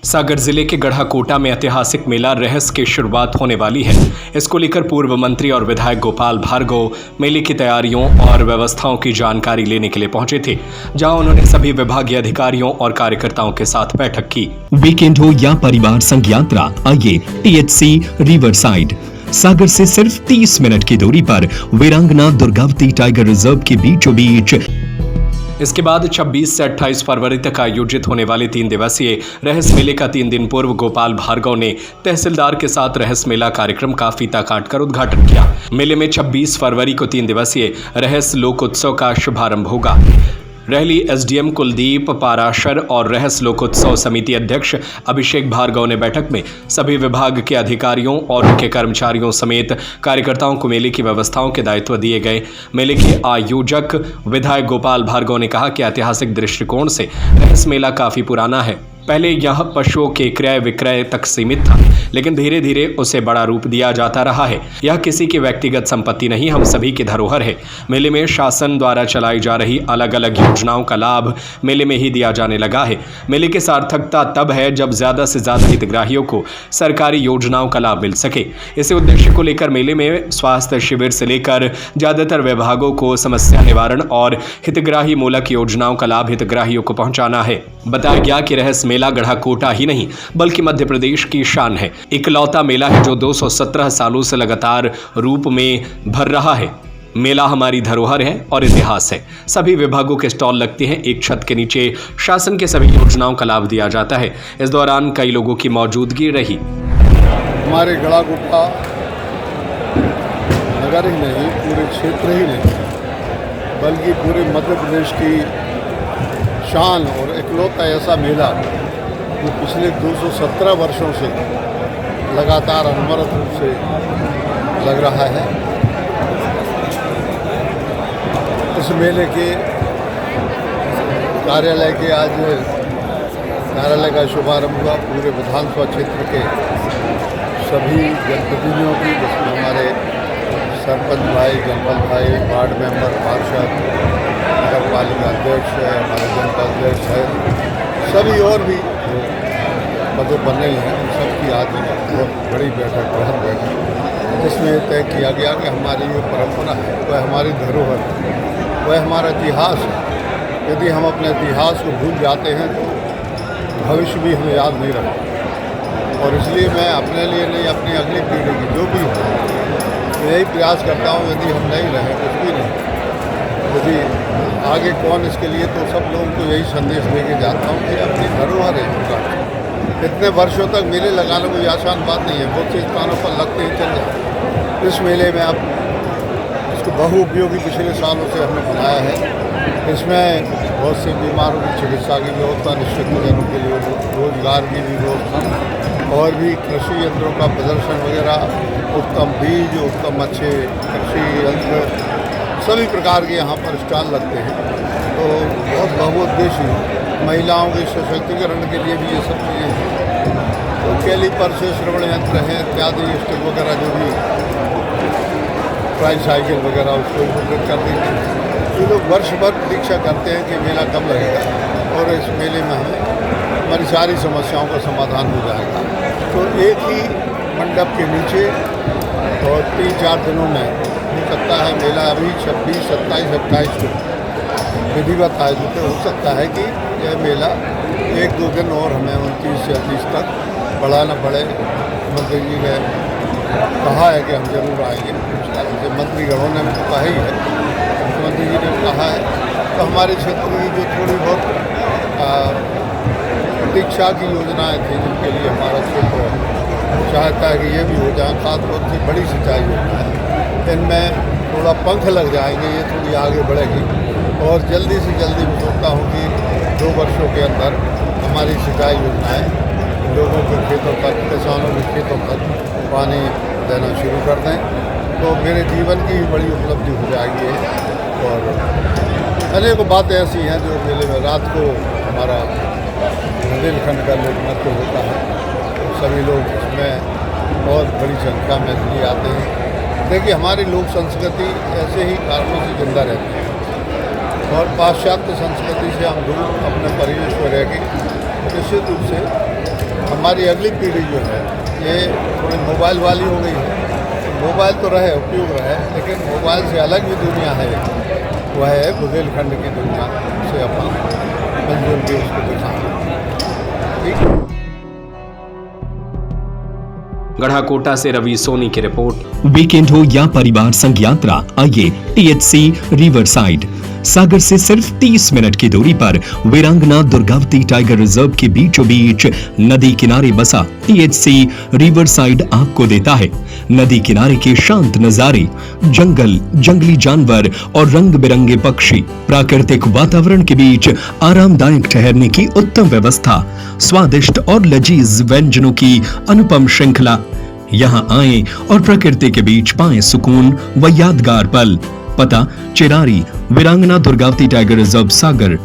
सागर जिले के गढ़ाकोटा में ऐतिहासिक मेला रहस की शुरुआत होने वाली है। इसको लेकर पूर्व मंत्री और विधायक गोपाल भार्गव मेले की तैयारियों और व्यवस्थाओं की जानकारी लेने के लिए पहुंचे थे, जहां उन्होंने सभी विभागीय अधिकारियों और कार्यकर्ताओं के साथ बैठक की। वीकेंड हो या परिवार संग यात्रा, आइए THC रिवर साइड सागर से सिर्फ 30 मिनट की दूरी पर वीरांगना दुर्गावती टाइगर रिजर्व के बीचों बीच। इसके बाद 26 से 28 फरवरी तक आयोजित होने वाले 3 दिवसीय रहस मेले का 3 दिन पूर्व गोपाल भार्गव ने तहसीलदार के साथ रहस मेला कार्यक्रम का फीता काटकर उद्घाटन किया। मेले में 26 फरवरी को 3 दिवसीय रहस लोक उत्सव का शुभारंभ होगा। रैली SDM कुलदीप पाराशर और रहस लोकोत्सव समिति अध्यक्ष अभिषेक भार्गव ने बैठक में सभी विभाग के अधिकारियों और उनके कर्मचारियों समेत कार्यकर्ताओं को मेले की व्यवस्थाओं के दायित्व दिए गए। मेले के आयोजक विधायक गोपाल भार्गव ने कहा कि ऐतिहासिक दृष्टिकोण से रहस मेला काफी पुराना है। पहले यह पशुओं के क्रय विक्रय तक सीमित था, लेकिन धीरे धीरे उसे बड़ा रूप दिया जाता रहा है। यह किसी की व्यक्तिगत संपत्ति नहीं, हम सभी की धरोहर है। मेले में शासन द्वारा चलाई जा रही अलग अलग योजनाओं का लाभ मेले में ही दिया जाने लगा है। मेले की सार्थकता तब है जब ज्यादा से ज्यादा हितग्राहियों को सरकारी योजनाओं का लाभ मिल सके। इसी उद्देश्य को लेकर मेले में स्वास्थ्य शिविर से लेकर ज्यादातर विभागों को समस्या निवारण और हितग्राही मूलक योजनाओं का लाभ हितग्राहियों को पहुंचाना है। बताया गया कि रहस मेला गढ़ाकोटा ही नहीं बल्कि मध्य प्रदेश की शान है। इकलौता मेला है जो 217 सालों से लगातार रूप में भर रहा है। मेला हमारी धरोहर है और इतिहास है। सभी विभागों के स्टॉल लगते हैं। एक छत के नीचे शासन के सभी योजनाओं का लाभ दिया जाता है। इस दौरान कई लोगों की मौजूदगी रही। हमारे गढ़ाकोटा नगर ही नहीं, पूरे क्षेत्र ही नहीं बल्कि पूरे मध्य प्रदेश की शान और इकलौता ऐसा मेला जो पिछले 217 वर्षों से लगातार अनवरत रूप से लग रहा है। इस मेले के कार्यालय का शुभारंभ हुआ। पूरे विधानसभा क्षेत्र के सभी जनप्रतिनिधियों की, जिसमें हमारे सरपंच भाई, जनपद भाई, वार्ड मेंबर, पार्षद, नगर पालिका अध्यक्ष है, हमारे जनता अध्यक्ष है, सभी और भी जो पदों पर नहीं हैं, उन सबकी आज बहुत बड़ी बैठक, बृहद बैठक, जिसमें तय किया गया कि हमारी जो परंपरा है वह हमारी धरोहर है, वह हमारा इतिहास है। यदि हम अपने इतिहास को भूल जाते हैं तो भविष्य भी हमें याद नहीं रखता। और इसलिए मैं अपने लिए नहीं, अपनी अगली पीढ़ी की जो भी हो, यही प्रयास करता हूँ, यदि हम नहीं रहें कुछ भी नहीं, यदि आगे कौन इसके लिए, तो सब लोगों को यही संदेश देके जाता हूँ कि अपनी धरोहर है। इतने वर्षों तक मेले लगाना कोई आसान बात नहीं है, बहुत से स्थानों पर लगते ही चल जाते। इस मेले में अब इसको बहुउपयोगी पिछले सालों से हमने बनाया है। इसमें बहुत से बीमारों की चिकित्सा की व्यवस्था, निश्चितजनों के लिए रोजगार की भी व्यवस्था, और भी कृषि यंत्रों का प्रदर्शन वगैरह, उत्तम बीज, उत्तम अच्छे कृषि यंत्र, सभी प्रकार के यहाँ पर स्टॉल लगते हैं। तो बहुत बहुउद्देशीय महिलाओं के सशक्तिकरण के लिए भी ये सब चीज़ें हैं। तो कैलीपर से श्रवण यंत्र हैं इत्यादि, स्टिक वगैरह, जो भी ट्राईसाइकिल वगैरह, उसको उपयोग कर देते हैं। ये लोग वर्ष भर प्रतीक्षा करते हैं कि मेला कब लगेगा और इस मेले में हमें हमारी सारी समस्याओं का समाधान हो जाएगा। तो एक ही मंडप के नीचे और 3-4 दिनों में हो सकता है मेला, अभी 26, 27, 28 को विधिवत आयोजित हो सकता है कि यह मेला 1-2 दिन और हमें 29 या 30 तक बढ़ाना पड़े। मंत्री जी ने कहा है कि हम जरूर आएंगे, जैसे मंत्रीगणों ने तो कहा ही है, मुख्यमंत्री जी ने कहा है। तो हमारे क्षेत्र की जो थोड़ी बहुत प्रतीक्षा की योजनाएँ थी, जिनके लिए हमारा क्षेत्र चाहता है कि ये भी हो जाए, खासतौर से बड़ी सिंचाई योजना है, इनमें थोड़ा पंख लग जाएंगे, ये थोड़ी आगे बढ़ेगी। और जल्दी से जल्दी मैं सोचता हूँ कि 2 वर्षों के अंदर हमारी सिंचाई योजनाएँ लोगों के खेतों तक, किसानों के खेतों तक पानी देना शुरू कर दें, तो मेरे जीवन की भी बड़ी उपलब्धि हो जाएगी। और अनेक बातें ऐसी हैं जो मेले में रात को हमारा बुंदेलखंड का लोक नृत्य होता है, तो सभी लोग इसमें बहुत बड़ी संख्या में इसलिए आते हैं। देखिए, हमारी लोक संस्कृति ऐसे ही कारणों से जिंदा रहती है और पाश्चात्य संस्कृति से हम दूर अपने परिवेश में रह के निश्चित रूप से हमारी अगली पीढ़ी जो है ये थोड़ी मोबाइल वाली हो गई है। मोबाइल तो रहे, उपयोग रहे, लेकिन मोबाइल से अलग भी दुनिया है, वह है बुंदेलखंड की दुनिया से अपन मिलजुल के उसको दिखाएं। ठीक। गढ़ाकोटा से रवि सोनी की रिपोर्ट। वीकेंड हो या परिवार संग यात्रा, आइए टीएचसी रिवर साइड। सागर से सिर्फ 30 मिनट की दूरी पर वीरांगना दुर्गावती टाइगर रिजर्व के बीचों बीच नदी किनारे बसा टीएचसी रिवर साइड आपको देता है नदी किनारे के शांत नजारे, जंगल, जंगली जानवर और रंग बिरंगे पक्षी, प्राकृतिक वातावरण के बीच आरामदायक ठहरने की उत्तम व्यवस्था, स्वादिष्ट और लजीज व्यंजनों की अनुपम श्रृंखला। यहाँ आएं और प्रकृति के बीच पाएं सुकून व यादगार पल। पता चिरारी, वीरांगना दुर्गावती टाइगर रिजर्व, सागर।